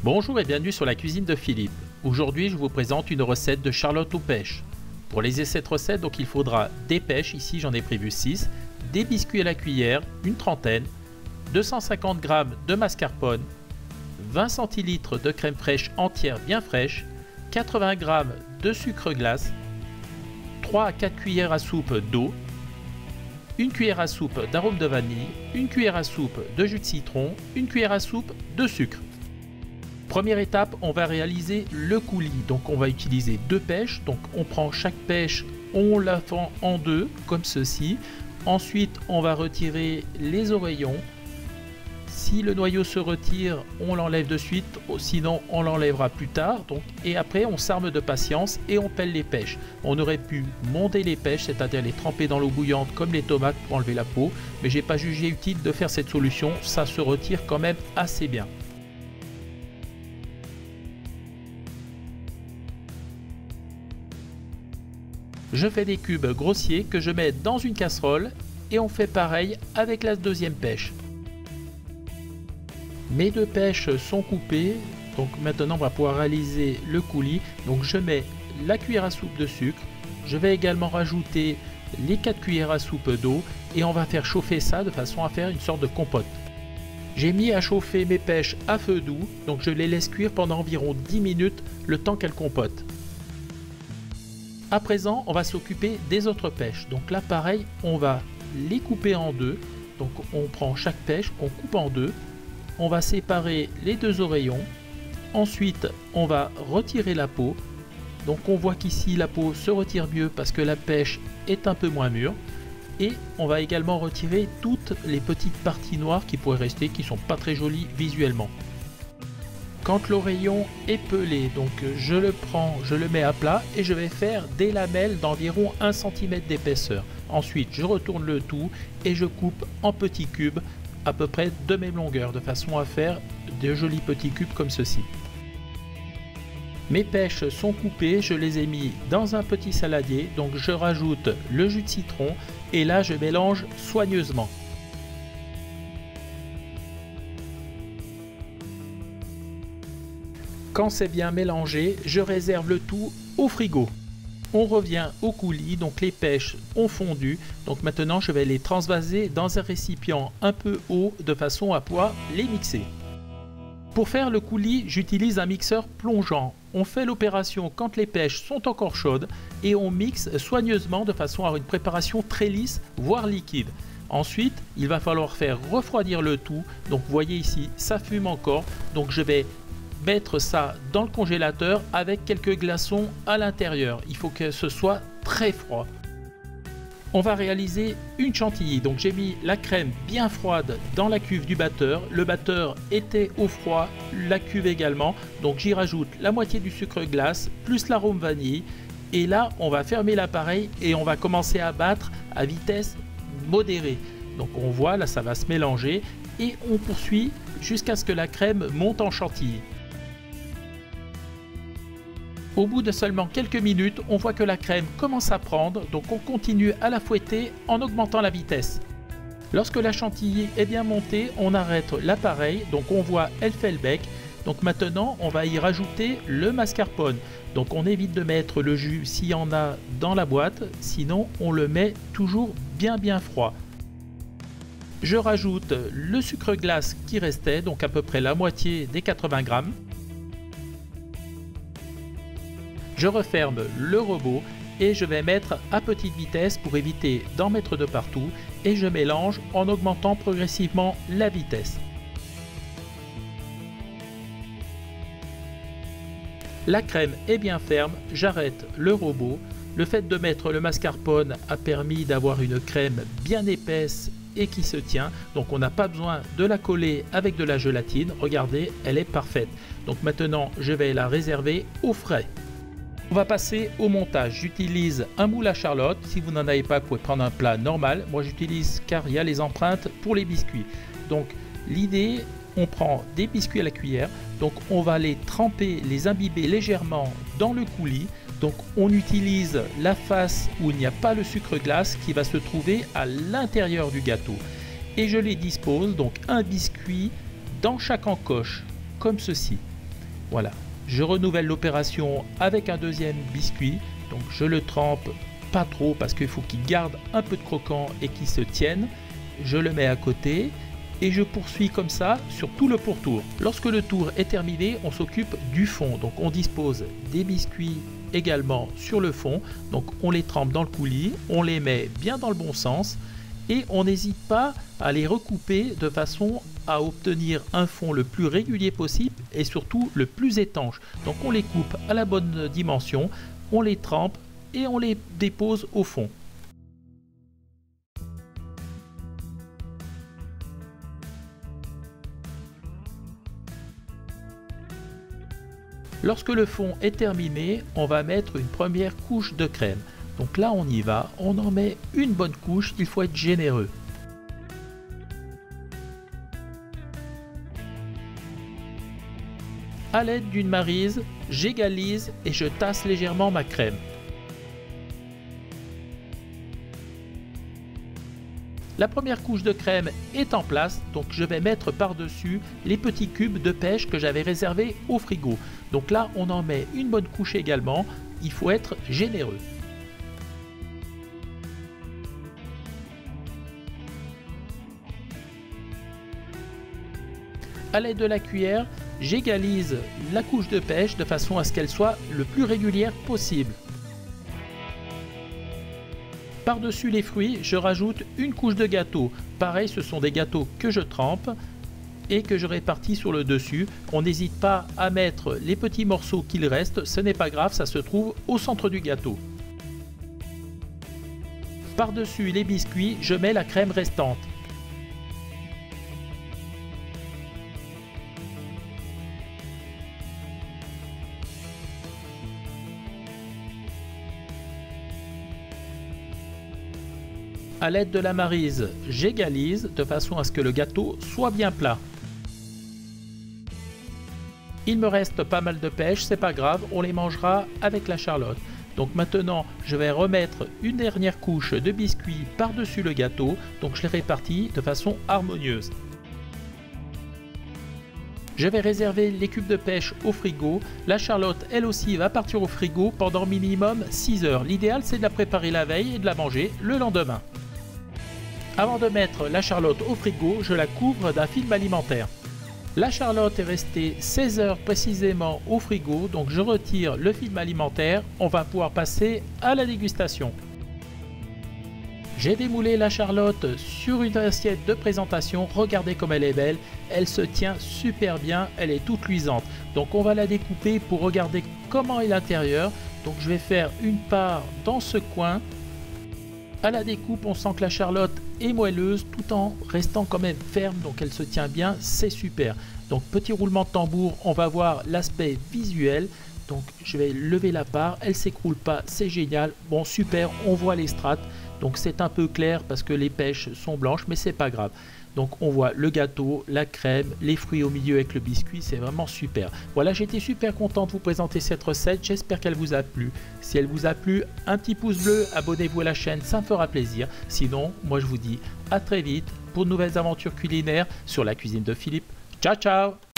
Bonjour et bienvenue sur la cuisine de Philippe. Aujourd'hui, je vous présente une recette de charlotte aux pêches. Pour réaliser cette recette, donc il faudra des pêches, ici j'en ai prévu 6, des biscuits à la cuillère, une trentaine, 250 g de mascarpone, 20 centilitres de crème fraîche entière bien fraîche, 80 g de sucre glace, 3 à 4 cuillères à soupe d'eau, une cuillère à soupe d'arôme de vanille, une cuillère à soupe de jus de citron, une cuillère à soupe de sucre. Première étape, on va réaliser le coulis. Donc on va utiliser deux pêches. Donc on prend chaque pêche, on la fend en deux comme ceci. Ensuite, on va retirer les oreillons. Si le noyau se retire, on l'enlève de suite, sinon on l'enlèvera plus tard. Donc, et après, on s'arme de patience et on pèle les pêches. On aurait pu monter les pêches, c'est-à-dire les tremper dans l'eau bouillante comme les tomates pour enlever la peau, mais j'ai pas jugé utile de faire cette solution. Ça se retire quand même assez bien. Je fais des cubes grossiers que je mets dans une casserole et on fait pareil avec la deuxième pêche. Mes deux pêches sont coupées, donc maintenant on va pouvoir réaliser le coulis. Donc je mets la cuillère à soupe de sucre, je vais également rajouter les 4 cuillères à soupe d'eau et on va faire chauffer ça de façon à faire une sorte de compote. J'ai mis à chauffer mes pêches à feu doux, donc je les laisse cuire pendant environ 10 minutes le temps qu'elles compotent. À présent, on va s'occuper des autres pêches. Donc là, pareil, on va les couper en deux. Donc on prend chaque pêche, on coupe en deux. On va séparer les deux oreillons. Ensuite, on va retirer la peau. Donc on voit qu'ici, la peau se retire mieux parce que la pêche est un peu moins mûre. Et on va également retirer toutes les petites parties noires qui pourraient rester, qui ne sont pas très jolies visuellement. Quand l'oreillon est pelé, donc je le prends, je le mets à plat et je vais faire des lamelles d'environ 1 cm d'épaisseur. Ensuite, je retourne le tout et je coupe en petits cubes à peu près de même longueur, de façon à faire de jolis petits cubes comme ceci. Mes pêches sont coupées, je les ai mis dans un petit saladier, donc je rajoute le jus de citron et là je mélange soigneusement. Quand c'est bien mélangé, je réserve le tout au frigo. On revient au coulis, donc les pêches ont fondu. Donc maintenant, je vais les transvaser dans un récipient un peu haut de façon à pouvoir les mixer. Pour faire le coulis, j'utilise un mixeur plongeant. On fait l'opération quand les pêches sont encore chaudes et on mixe soigneusement de façon à avoir une préparation très lisse, voire liquide. Ensuite, il va falloir faire refroidir le tout. Donc vous voyez ici, ça fume encore. Donc je vais mettre ça dans le congélateur avec quelques glaçons à l'intérieur. Il faut que ce soit très froid. On va réaliser une chantilly. Donc j'ai mis la crème bien froide dans la cuve du batteur. Le batteur était au froid, la cuve également. Donc j'y rajoute la moitié du sucre glace plus l'arôme vanille. Et là, on va fermer l'appareil et on va commencer à battre à vitesse modérée. Donc on voit, là ça va se mélanger et on poursuit jusqu'à ce que la crème monte en chantilly. Au bout de seulement quelques minutes, on voit que la crème commence à prendre, donc on continue à la fouetter en augmentant la vitesse. Lorsque la chantilly est bien montée, on arrête l'appareil, donc on voit elle fait le bec. Donc maintenant, on va y rajouter le mascarpone. Donc on évite de mettre le jus s'il y en a dans la boîte, sinon on le met toujours bien froid. Je rajoute le sucre glace qui restait, donc à peu près la moitié des 80 g. Je referme le robot et je vais mettre à petite vitesse pour éviter d'en mettre de partout et je mélange en augmentant progressivement la vitesse. La crème est bien ferme, j'arrête le robot. Le fait de mettre le mascarpone a permis d'avoir une crème bien épaisse et qui se tient, donc on n'a pas besoin de la coller avec de la gélatine. Regardez, elle est parfaite. Donc maintenant je vais la réserver au frais. On va passer au montage. J'utilise un moule à charlotte. Si vous n'en avez pas, vous pouvez prendre un plat normal. Moi j'utilise car il y a les empreintes pour les biscuits. Donc l'idée, on prend des biscuits à la cuillère. Donc on va les tremper, les imbiber légèrement dans le coulis. Donc on utilise la face où il n'y a pas le sucre glace qui va se trouver à l'intérieur du gâteau. Et je les dispose, donc un biscuit dans chaque encoche, comme ceci. Voilà, je renouvelle l'opération avec un deuxième biscuit. Donc je le trempe pas trop parce qu'il faut qu'il garde un peu de croquant et qu'il se tienne. Je le mets à côté et je poursuis comme ça sur tout le pourtour. Lorsque le tour est terminé, on s'occupe du fond. Donc on dispose des biscuits également sur le fond. Donc on les trempe dans le coulis, on les met bien dans le bon sens et on n'hésite pas à les recouper de façon à obtenir un fond le plus régulier possible et surtout le plus étanche. Donc on les coupe à la bonne dimension, on les trempe et on les dépose au fond. Lorsque le fond est terminé, on va mettre une première couche de crème. Donc là on y va, on en met une bonne couche, il faut être généreux. A l'aide d'une maryse, j'égalise et je tasse légèrement ma crème. La première couche de crème est en place, donc je vais mettre par-dessus les petits cubes de pêche que j'avais réservés au frigo. Donc là, on en met une bonne couche également, il faut être généreux. A l'aide de la cuillère, j'égalise la couche de pêche de façon à ce qu'elle soit le plus régulière possible. Par-dessus les fruits, je rajoute une couche de gâteau. Pareil, ce sont des gâteaux que je trempe et que je répartis sur le dessus. On n'hésite pas à mettre les petits morceaux qu'il reste, ce n'est pas grave, ça se trouve au centre du gâteau. Par-dessus les biscuits, je mets la crème restante. A l'aide de la maryse, j'égalise de façon à ce que le gâteau soit bien plat. Il me reste pas mal de pêche, c'est pas grave, on les mangera avec la charlotte. Donc maintenant, je vais remettre une dernière couche de biscuits par-dessus le gâteau, donc je les répartis de façon harmonieuse. Je vais réserver les cubes de pêche au frigo. La charlotte, elle aussi, va partir au frigo pendant minimum 6 heures. L'idéal, c'est de la préparer la veille et de la manger le lendemain. Avant de mettre la charlotte au frigo, je la couvre d'un film alimentaire. La charlotte est restée 16 heures précisément au frigo, donc je retire le film alimentaire. On va pouvoir passer à la dégustation. J'ai démoulé la charlotte sur une assiette de présentation. Regardez comme elle est belle, elle se tient super bien, elle est toute luisante. Donc on va la découper pour regarder comment est l'intérieur. Donc je vais faire une part dans ce coin. À la découpe, on sent que la charlotte est moelleuse tout en restant quand même ferme, donc elle se tient bien, c'est super. Donc petit roulement de tambour, on va voir l'aspect visuel. Donc je vais lever la part, elle s'écroule pas, c'est génial. Bon super, on voit les strates, donc c'est un peu clair parce que les pêches sont blanches, mais c'est pas grave. Donc on voit le gâteau, la crème, les fruits au milieu avec le biscuit, c'est vraiment super. Voilà, j'étais super content de vous présenter cette recette, j'espère qu'elle vous a plu. Si elle vous a plu, un petit pouce bleu, abonnez-vous à la chaîne, ça me fera plaisir. Sinon, moi je vous dis à très vite pour de nouvelles aventures culinaires sur la cuisine de Philippe. Ciao ciao!